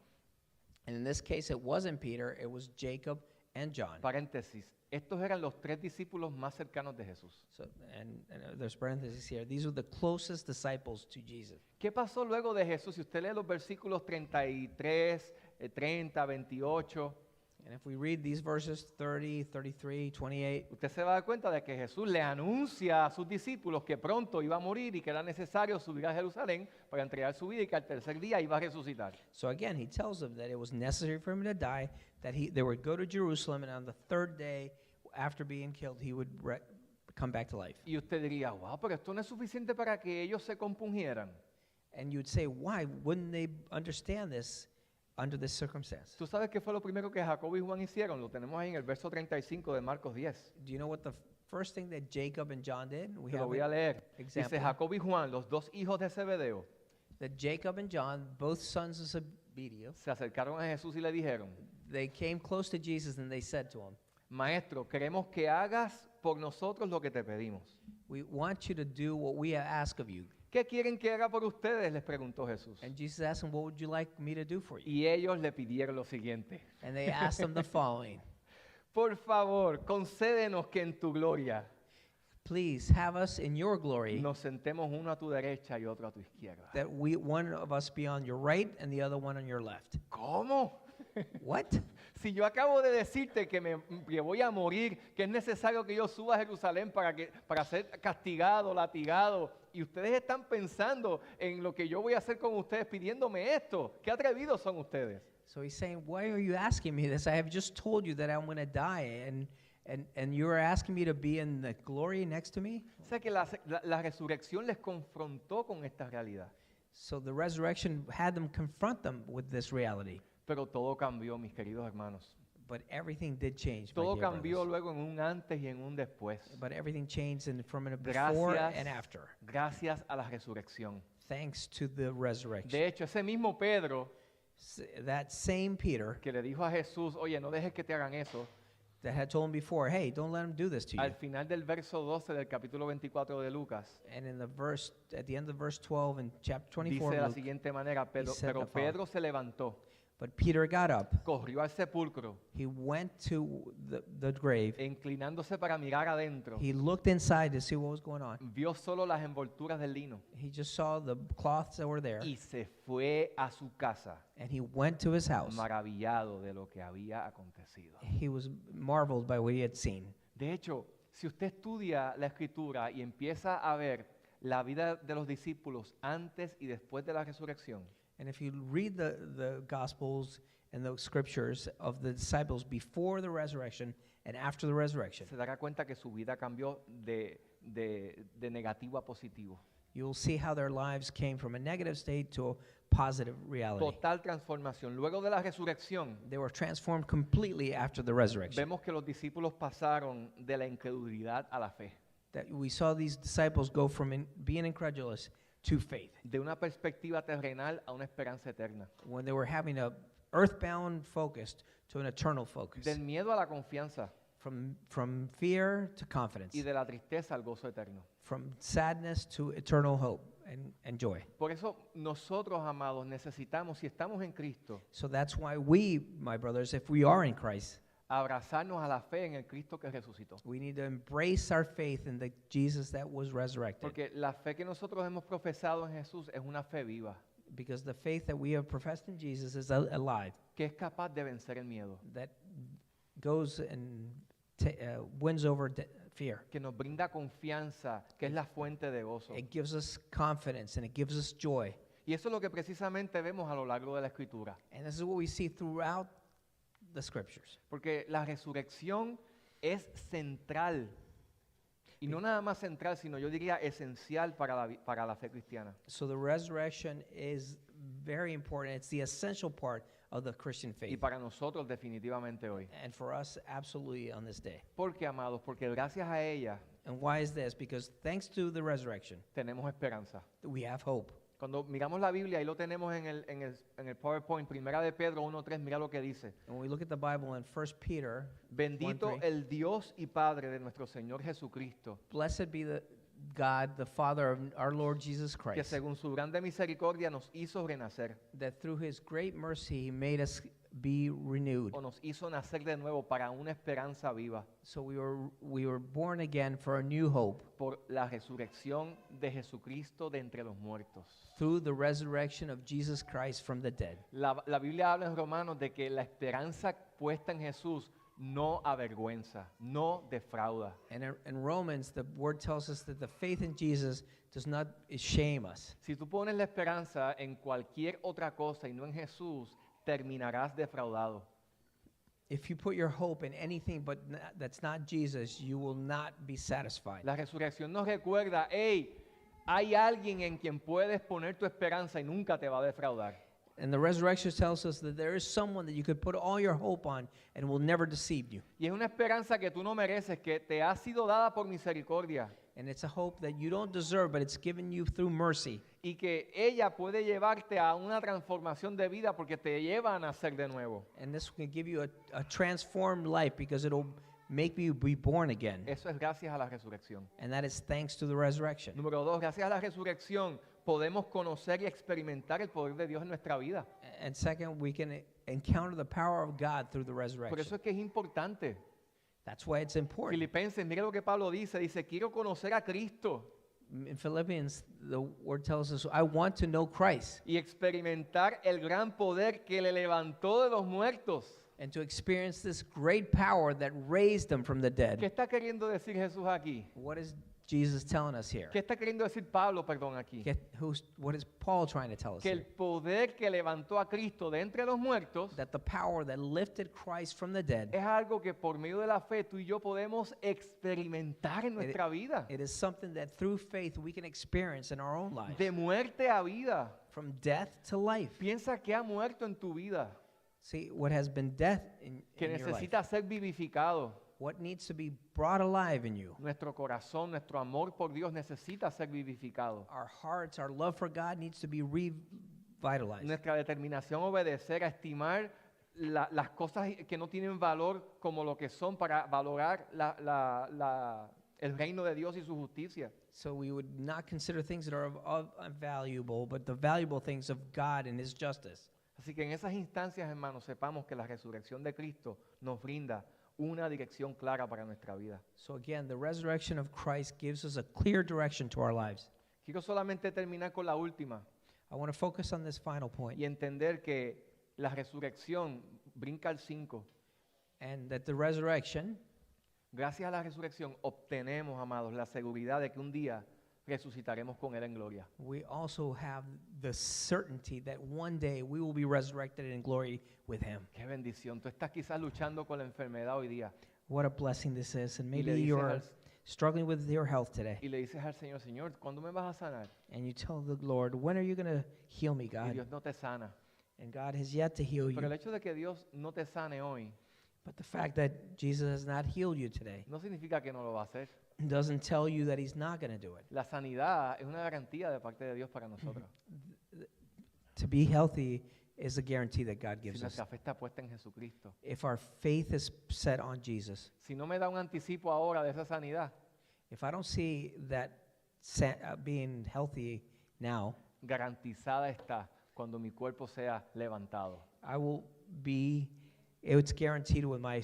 And in this case, it wasn't Peter, it was Jacob and John. Paréntesis, estos eran los tres discípulos más cercanos de Jesús. So, and there's parentheses here. These were the closest disciples to Jesus. ¿Qué pasó luego de Jesús? Si usted lee los versículos 33, 30, 28, And if we read these verses 30, 33, 28, usted se va a dar cuenta de que Jesús le anuncia a sus discípulos que pronto iba a morir y que era necesario subir a Jerusalén para entregar su vida y que al tercer día iba a resucitar. so again, he tells them that it was necessary for him to die, that they would go to Jerusalem, and on the third day, after being killed, he would come back to life. Y usted diría, wow, pero esto no es suficiente para que ellos se compungieran. And you'd say, why wouldn't they understand this under this circumstance? ¿Tú sabes qué fue lo primero que Jacobo y Juan hicieron? Lo tenemos ahí en el verso 35 de Marcos 10. Do you know what the first thing that Jacob and John did? We Te lo have voy a it. leer. Example. Dice Jacobo y Juan, los dos hijos de Zebedeo, That Jacob and John, both sons of Zebedee, se acercaron a Jesús y le dijeron, they came close to Jesus and they said to him, Maestro, queremos que hagas por nosotros lo que te pedimos. "We want you to do what we ask of you." ¿Qué quieren que haga por ustedes? Les preguntó Jesús. And Jesus asked them, "What would you like me to do for you?" Y ellos le pidieron lo siguiente. And they asked him the following: Por favor, concédenos que en tu gloria "Please have us in your glory, nos sentemos uno a tu derecha y otro a tu izquierda. that one of us be on your right and the other one on your left." ¿Cómo? What? Si yo acabo de decirte que voy a morir, que es necesario que yo suba a Jerusalén para ser castigado, latigado, y ustedes están pensando en lo que yo voy a hacer con ustedes pidiéndome esto. ¿Qué atrevidos son ustedes? So he's saying, "Why are you asking me this? I have just told you that I'm going to die, and you're asking me to be in the glory next to me?" O sea que la resurrección les confrontó con esta realidad. So the resurrection had them confront them with this reality. Pero todo cambió, mis queridos hermanos. But everything did change, my Todo dear cambió brothers. luego en un antes y en un después. But everything changed from a before Gracias, and after, gracias a la resurrección. thanks to the resurrection. De hecho, ese mismo Pedro That same Peter que le dijo a Jesús, oye, no dejes que te hagan eso, that had told him before, hey, don't let him do this to you. al final del verso 12 del capítulo 24 de Lucas, And in the verse, at the end of verse 12 in chapter 24, dice de la Luke, siguiente manera, said the pero following. Pedro se levantó, but Peter got up. corrió al sepulcro, He went to the grave. inclinándose para mirar adentro, He looked inside to see what was going on. vio solo las envolturas del lino He just saw the cloths that were there, y se fue a su casa, and he went to his house. maravillado de lo que había acontecido. He was marveled by what he had seen. De hecho, si usted estudia la escritura y empieza a ver la vida de los discípulos antes y después de la resurrección, And if you read the Gospels and the scriptures of the disciples before the resurrection and after the resurrection, se dará cuenta que su vida cambió de negativo a positivo. you'll see how their lives came from a negative state to a positive reality. Total transformación. Luego de la resurrección, They were transformed completely after the resurrection. vemos que los discípulos pasaron de la incredulidad a la fe, That we saw these disciples go from being incredulous to faith. de una perspectiva terrenal a una esperanza eterna, When they were having a earthbound focus to an eternal focus. del miedo a la confianza From fear to confidence. y de la tristeza al gozo eterno. From sadness to eternal hope and joy. Por eso nosotros, amados, necesitamos, si estamos en Cristo, So that's why we, my brothers, if we are in Christ, abrazarnos a la fe en el Cristo que resucitó. we need to embrace our faith in the Jesus that was resurrected. Porque la fe que nosotros hemos profesado en Jesús es una fe viva, Because the faith that we have professed in Jesus is alive, que es capaz de vencer el miedo, that goes and wins over fear. que nos brinda confianza, que es la fuente de gozo. It gives us confidence and it gives us joy. Y eso es lo que precisamente vemos a lo largo de la Escritura. And this is what we see throughout the scriptures. Porque la resurrección es central. Y no nada más central, sino yo diría esencial para la fe cristiana. So the resurrection is very important. It's the essential part of the Christian Y faith. para nosotros definitivamente hoy. And for us, absolutely on this day. Porque, amados, porque gracias a ella And why is this? Because thanks to the resurrection, tenemos esperanza. we have hope. Cuando miramos la Biblia, ahí lo tenemos en el PowerPoint, Primera de Pedro 1:3, mira lo que dice. And when we look at the Bible in 1 Peter, Bendito 1:3, el Dios y Padre de nuestro Señor Jesucristo, blessed be the God, the Father of our Lord Jesus que Christ, según su grande misericordia nos hizo renacer, that through his great mercy he made us be renewed. o nos hizo nacer de nuevo para una esperanza viva, So we were born again for a new hope por la resurrección de Jesucristo de entre los muertos. through the resurrection of Jesus Christ from the dead. La Biblia habla en Romanos de que la esperanza puesta en Jesús no avergüenza, no defrauda. And in Romans, the word tells us that the faith in Jesus does not shame us. Si tú pones la esperanza en cualquier otra cosa y no en Jesús, terminarás defraudado. If you put your hope in anything but that's not Jesus, you will not be satisfied. La resurrección nos recuerda, hey, hay alguien en quien puedes poner tu esperanza y nunca te va a defraudar. And the resurrection tells us that there is someone that you could put all your hope on and will never deceive you. Y es una esperanza que tú no mereces, que te ha sido dada por misericordia And it's a hope that you don't deserve, but it's given you through mercy. y que ella puede llevarte a una transformación de vida porque te lleva a nacer de nuevo. And this can give you a transformed life because it'll make you be born again. Eso es gracias a la resurrección. And that is thanks to the resurrection. Número 2, gracias a la resurrección podemos conocer y experimentar el poder de Dios en nuestra vida. And second, we can encounter the power of God through the Por resurrection. eso es que es importante. That's why it's important. Filipenses, mire lo que Pablo dice, quiero conocer a Cristo In Philippians, the word tells us, I want to know Christ y experimentar el gran poder que le levantó de los muertos. and to experience this great power that raised him from the ¿Qué dead. está queriendo decir Jesús aquí? What is Jesus telling us here? ¿Qué está queriendo decir Pablo, perdón, aquí? What is Paul trying to tell us Que el here? poder que levantó a Cristo de entre los muertos That the power that lifted Christ from the dead, es algo que por medio de la fe tú y yo podemos experimentar en nuestra vida. it is something that through faith we can experience in our own lives. De muerte a vida. From death to life. Piensa que ha muerto en tu vida. See, what has been death in que your life, necesita ser vivificado. what needs to be brought alive in you. Nuestro corazón, nuestro amor por Dios necesita ser vivificado. Our hearts, our love for God needs to be revitalized. Nuestra determinación a obedecer, a estimar las cosas que no tienen valor como lo que son para valorar el reino de Dios y su justicia. So we would not consider things that are valuable, but the valuable things of God and His justice. Así que en esas instancias, hermanos, sepamos que la resurrección de Cristo nos brinda una dirección clara para nuestra vida. So again, the resurrection of Christ gives us a clear direction to our lives. Quiero solamente terminar con la última I want to focus on this final point, y entender que la resurrección brinca al 5. and that the resurrection, Gracias a la resurrección obtenemos, amados, la seguridad de que un día resucitaremos con Él en gloria. we also have the certainty that one day we will be resurrected in glory with Him. Qué bendición. Tú estás quizás luchando con la enfermedad hoy día What a blessing this is. And y le maybe dices you're al, struggling with your health today, y le dices al Señor, Señor, ¿cuándo me vas a sanar? and you tell the Lord, when are you going to heal me, Y God? Dios no te sana. And God has yet to heal Pero el you. hecho de que Dios no te sane hoy But the fact that Jesus has not healed you today no significa que no lo va a hacer. doesn't tell you that He's not going to do it. La sanidad es una garantía de parte de Dios para nosotros. To be healthy is a guarantee that God Si gives us. nuestra fe está puesta en Jesucristo. If our faith is set on Jesus, Si no me da un anticipo ahora de esa sanidad, if I don't see that being healthy now, garantizada está cuando mi cuerpo sea levantado. I will be, it's guaranteed when my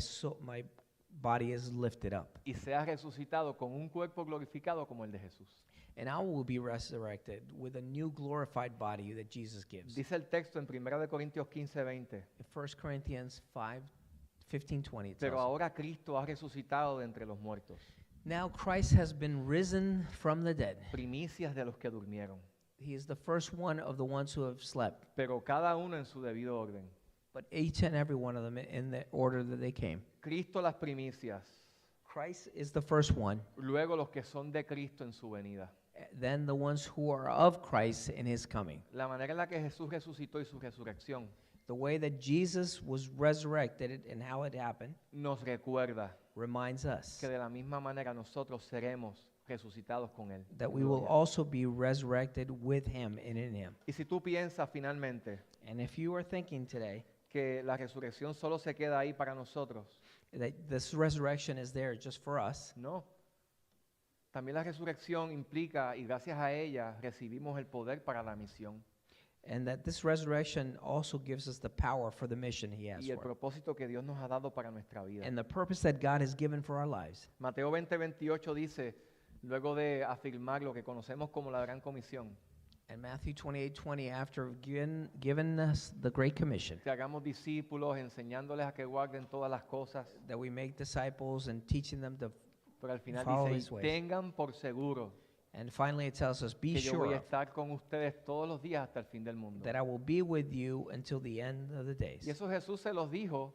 body is lifted up. Y sea resucitado con un cuerpo glorificado como el de Jesús. And I will be resurrected with a new glorified body that Jesus gives. Dice el texto en 1 de Corintios 15:20. In 1 Corinthians 5:15-20, it Pero tells us, ahora Cristo ha resucitado de entre los muertos, now Christ has been risen from the dead. primicias de los que durmieron, He is the first one of the ones who have slept, pero cada uno en su debido orden. but each and every one of them in the order that they came. Cristo las primicias, Christ is the first one, luego los que son de Cristo en su venida. then the ones who are of Christ in His coming. La manera en la que Jesús resucitó y su resurrección The way that Jesus was resurrected and how it happened nos recuerda reminds us que de la misma manera nosotros seremos resucitados con Él. that en we will gloria. also be resurrected with Him and in Him. Y si tú piensas finalmente And if you are thinking today que la resurrección solo se queda ahí para nosotros, that this resurrection is there just for us, no. También la resurrección implica, y gracias a ella recibimos el poder para la misión and that this resurrection also gives us the power for the mission He has y el for us, propósito que Dios nos ha dado para nuestra vida. and the purpose that God has given for our lives. Mateo 20:28 dice, luego de afirmar lo que conocemos como la Gran Comisión, And Matthew 28:20, after given us the Great Commission, que hagamos discípulos enseñándoles a que guarden todas las cosas, that we make disciples and teaching them to, pero al final Follow dice, His y ways. tengan por seguro and finally it tells us, be que yo voy sure a estar con ustedes todos los días hasta el fin del mundo. that I will be with you until the end of the days. Y eso Jesús se los dijo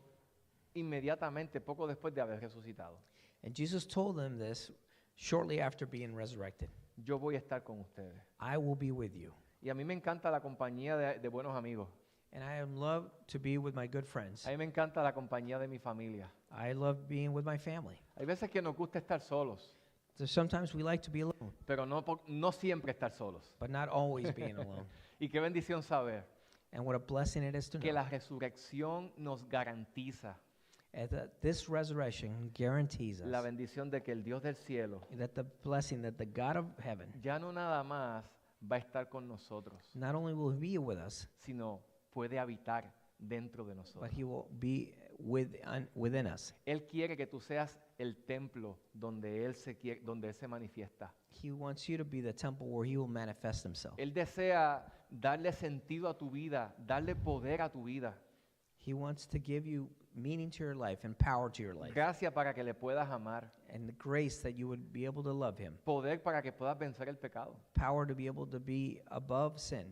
inmediatamente, poco después de haber resucitado. And Jesus told them this shortly after being resurrected. Yo voy a estar con ustedes. I will be with you. Y a mí me encanta la compañía de buenos amigos. And I am loved to be with my good friends. A mí me encanta la compañía de mi familia. I love being with my family. Hay veces que nos gusta estar solos, So sometimes we like to be alone, pero no siempre estar solos. but not always being alone. Y qué bendición saber And what a blessing it is to que know la resurrección nos garantiza that this resurrection guarantees la us bendición de que el Dios del cielo that the blessing that the God of heaven ya no nada más va a estar con nosotros, not only will be with us, sino puede habitar dentro de but nosotros. He will be within us. Él quiere que tú seas el templo donde Él se manifiesta. He wants you to be the temple where He will manifest Himself. Él desea darle sentido a tu vida, darle poder a tu vida, He wants to give you meaning to your life and power to your life, gracia para que le puedas amar, and the grace that you would be able to love Him, poder para que puedas vencer el pecado, power to be able to be above sin,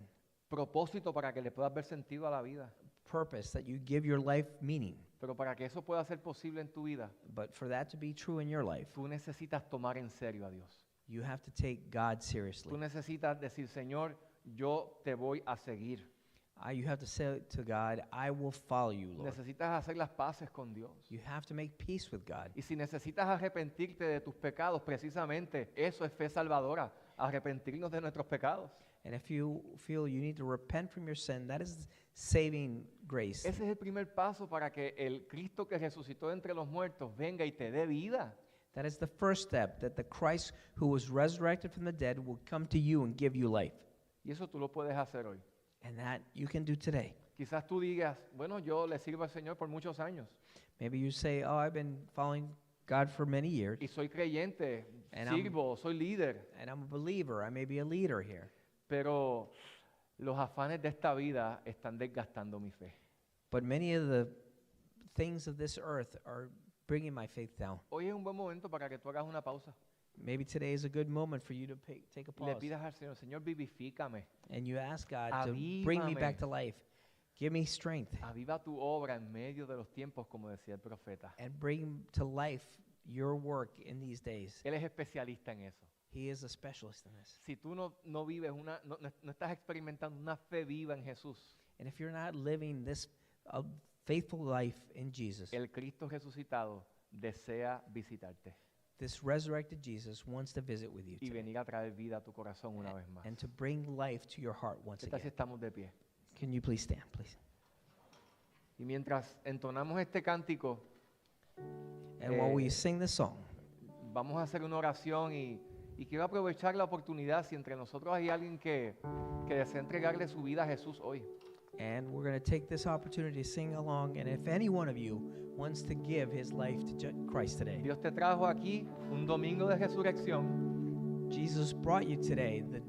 propósito para que le puedas ver sentido a la vida. purpose that you give your life meaning. Pero para que eso pueda ser posible en tu vida, But for that to be true in your life, tú necesitas tomar en serio a Dios. you have to take God Tú seriously. necesitas decir, Señor, yo te voy a seguir. You have to say to God, I will follow you, Lord. Necesitas hacer las paces con Dios. You have to make peace with God. Y si necesitas arrepentirte de tus pecados, precisamente eso es fe salvadora, arrepentirnos de nuestros pecados. And if you feel you need to repent from your sin, that is saving grace. Ese es el primer paso para que el Cristo que resucitó de entre los muertos venga y te dé vida. That is the first step, that the Christ who was resurrected from the dead will come to you and give you life. Y eso tú lo puedes hacer hoy. And that you can do today. Quizás tú digas, bueno, yo le sirvo al Señor por muchos años Maybe you say, oh, I've been following God for many years, y soy creyente, And sirvo, soy líder, and I'm a believer. I may be a leader here. pero los afanes de esta vida están desgastando mi fe. But many of the things of this earth are bringing my faith down. Hoy es un buen momento para que tú hagas una pausa Maybe today is a good moment for you to take a y le pause. pidas al Señor, Señor, vivifícame, And you ask God to bring me Avívame. back to life. Give me strength. aviva tu obra en medio de los tiempos, como decía el profeta. And bring to life your work in these days. Él es especialista en eso. He is a specialist in this. Si tú no vives no estás experimentando una fe viva en Jesús, And if you're not living this faithful life in Jesus, el Cristo resucitado desea visitarte this resurrected Jesus wants to visit with you y today, venir a traer vida a tu corazón una vez más. and to bring life to your heart once ¿Qué tal si again. estamos de pie? Can you please stand, please? Y mientras entonamos este cántico, And while we Eh, sing this song, vamos a hacer una oración y quiero aprovechar la oportunidad si entre nosotros hay alguien que desea entregarle su vida a Jesús hoy. and we're going to take this opportunity to sing along. And if any one of you wants to give his life to Christ today, Dios te trajo aquí un domingo de resurrección Jesus brought you today, the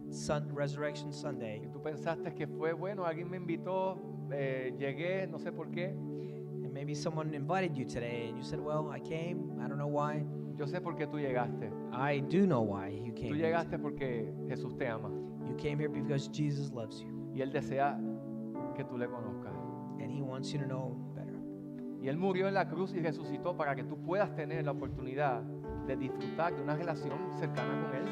Resurrection Sunday, y tú pensaste que fue bueno, alguien me invitó, llegué, no sé por qué. and maybe someone invited you today, and you said, well, I came, I don't know why. Yo sé por qué tú llegaste. I do know why you Tú came here. llegaste porque Jesús te ama You came here because Jesus loves you, y Él desea que tú le conozcas. and he wants you to know better. Y Él murió en la cruz y resucitó para que tú puedas tener la oportunidad de disfrutar de una relación cercana con Él.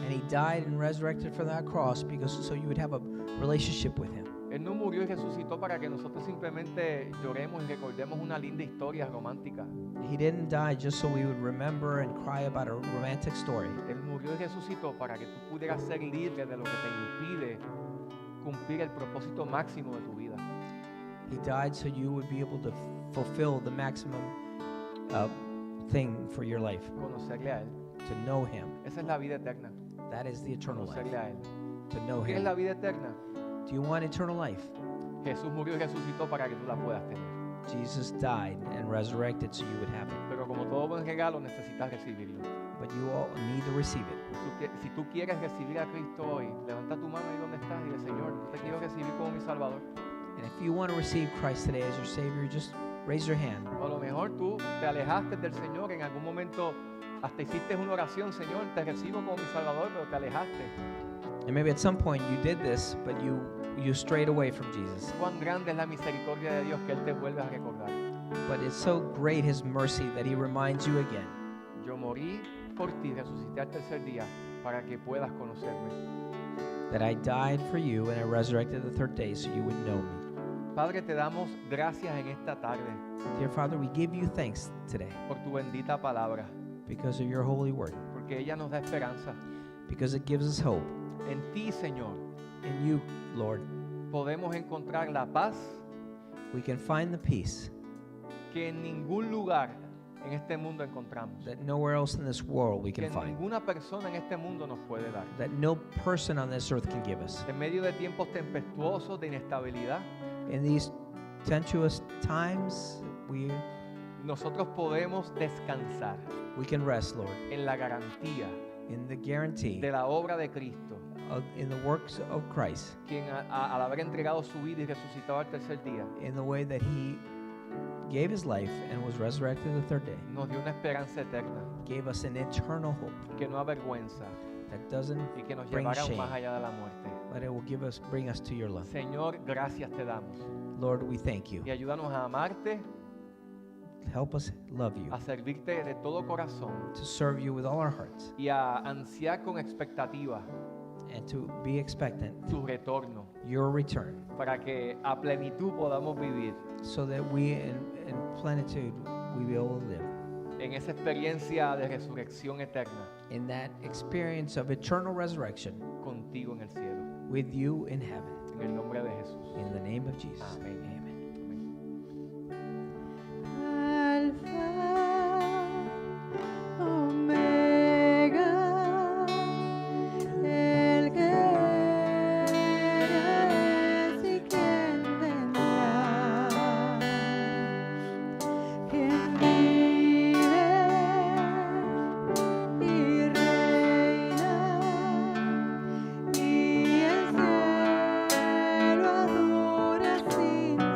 And he died and resurrected from that cross because so you would have a relationship with him. Él no murió y resucitó para que nosotros simplemente lloremos y recordemos una linda historia romántica. He didn't die just so we would remember and cry about a romantic story. Él murió y resucitó para que tú pudieras ser libre de lo que te impide cumplir el propósito máximo de tu vida. He died so you would be able to fulfill the maximum thing for your life, Conocerle a Él. to know him. Esa es la vida eterna. That is the eternal life, Conocerle a Él. to know ¿Qué es him. la vida eterna? Do you want eternal life? Jesús murió y resucitó para que tú la puedas tener. Jesus died and resurrected so you would have it. Pero como todo buen regalo necesitas recibirlo. But you all need to receive it. Si tú quieres recibir a Cristo hoy, levanta tu mano ahí donde estás y dile, Señor, te quiero recibir como mi Salvador. And if you want to receive Christ today as your Savior, just raise your hand. O a lo mejor tú te alejaste del Señor, en algún momento hasta hiciste una oración, Señor, te recibo como mi Salvador, pero te alejaste. And maybe at some point you did this, but you strayed away from Jesus. Cuán grande es la misericordia de Dios que Él te vuelve a recordar. But it's so great His mercy that He reminds you again. Yo morí por ti, resucité al tercer día para que puedas conocerme. That I died for you and I resurrected the third day so you would know me. Padre, te damos gracias en esta tarde Dear Father, we give you thanks today por tu bendita palabra, because of your holy word, porque ella nos da esperanza. because it gives us hope. En ti, Señor, In you, Lord, podemos encontrar la paz we can find the peace que en ningún lugar en este mundo encontramos, that nowhere else in this world we que can find, ninguna persona en este mundo nos puede dar. that no person on this earth can give us. En medio de tiempos tempestuosos, de inestabilidad, In these tempestuous times, nosotros podemos descansar we can rest, Lord, en la garantía in the guarantee de la obra de Cristo, in the works of Christ, quien al haber entregado su vida y resucitado al tercer día, in the way that He gave His life and was resurrected the third day, nos dio una esperanza eterna gave us an eternal hope que no avergüenza that doesn't y que nos bring llevará aún shame, más allá de la muerte. but it will bring us to your love. Señor, gracias te damos Lord, we thank you. y ayúdanos a amarte, Help us love you, a servirte de todo corazón to serve you with all our hearts, y a ansiar con expectativa and to be expectant tu retorno, your return, para que a plenitud podamos vivir so that we in plenitude we be able to live en esa experiencia de resurrección eterna in that experience of eternal resurrection contigo en el cielo. with you in heaven. En el nombre de Jesús. In the name of Jesus. Amén. Amen. Y el cielo adora sin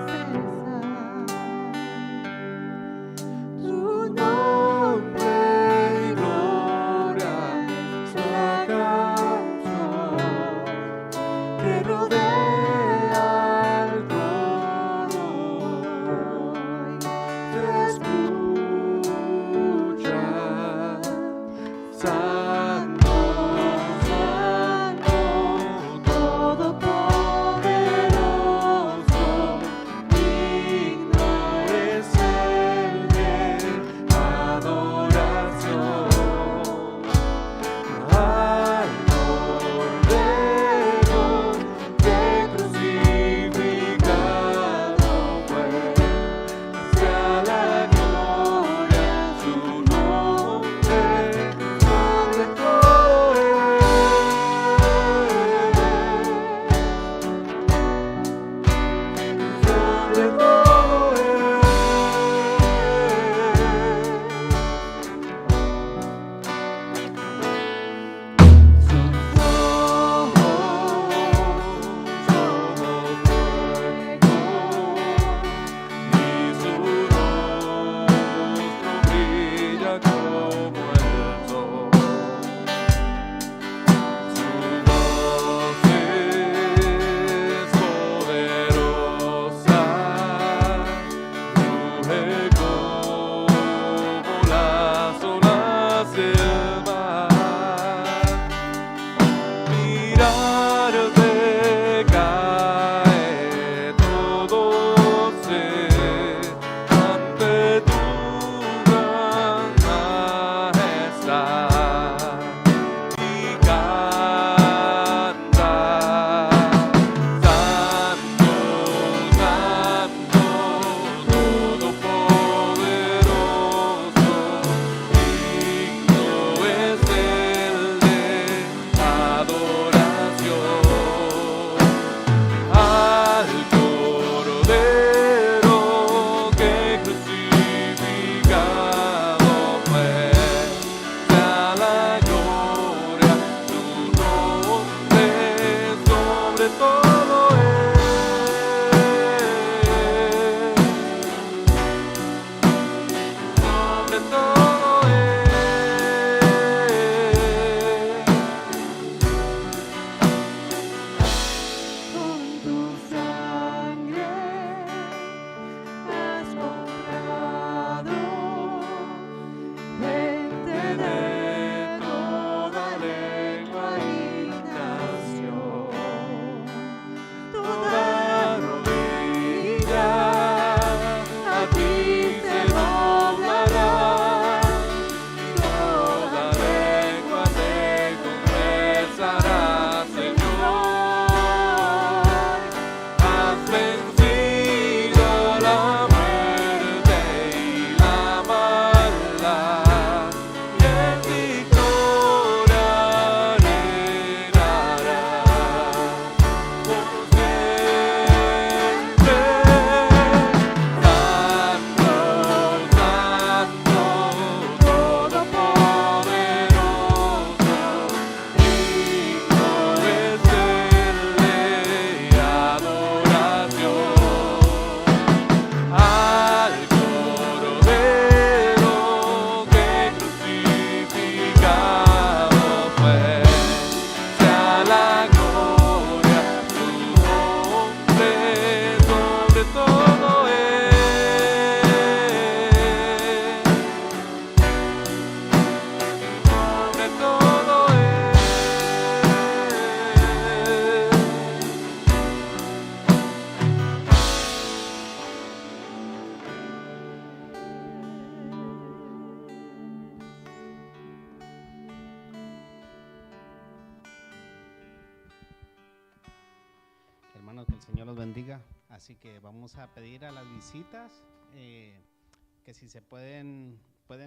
los bendiga. Así que vamos a pedir a las visitas que si se pueden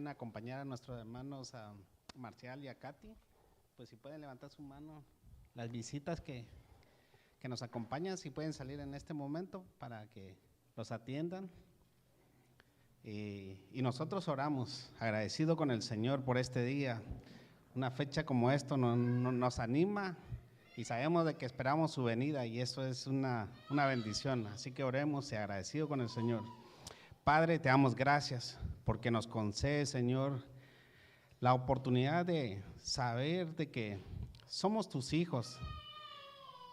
acompañar a nuestros hermanos a Marcial y a Katy, pues si pueden levantar su mano. Las visitas que nos acompañan, si pueden salir en este momento para que los atiendan. Y nosotros oramos, agradecido con el Señor por este día. Una fecha como esto nos anima y sabemos de que esperamos su venida y eso es una bendición. Así que oremos y agradecido con el Señor. Padre, te damos gracias porque nos concede, Señor, la oportunidad de saber de que somos tus hijos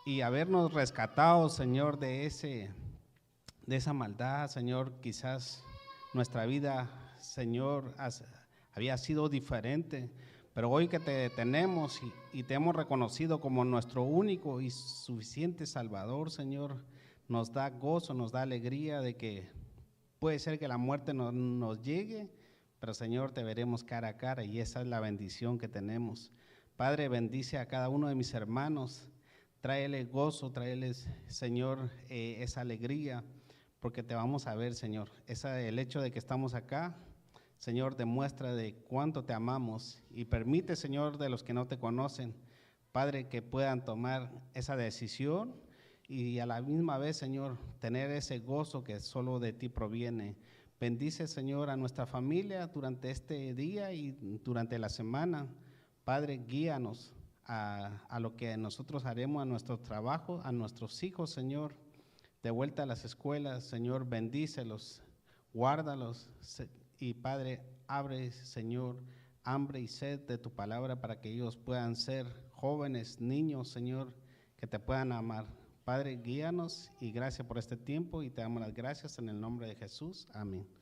y habernos rescatado, Señor, de esa maldad, Señor. Quizás nuestra vida, Señor, había sido diferente, pero hoy que te tenemos y te hemos reconocido como nuestro único y suficiente Salvador, Señor, nos da gozo, nos da alegría de que puede ser que la muerte nos llegue, pero Señor, te veremos cara a cara y esa es la bendición que tenemos. Padre, bendice a cada uno de mis hermanos, tráele gozo, tráeles, Señor, esa alegría, porque te vamos a ver, Señor. El hecho de que estamos acá, Señor, demuestra de cuánto te amamos y permite, Señor, de los que no te conocen, Padre, que puedan tomar esa decisión y a la misma vez, Señor, tener ese gozo que solo de ti proviene. Bendice, Señor, a nuestra familia durante este día y durante la semana. Padre, guíanos a lo que nosotros haremos, a nuestro trabajo, a nuestros hijos, Señor, de vuelta a las escuelas. Señor, bendícelos, guárdalos y Padre, abre, Señor, hambre y sed de tu palabra para que ellos puedan ser jóvenes, niños, Señor, que te puedan amar. Padre, guíanos y gracias por este tiempo y te damos las gracias en el nombre de Jesús. Amén.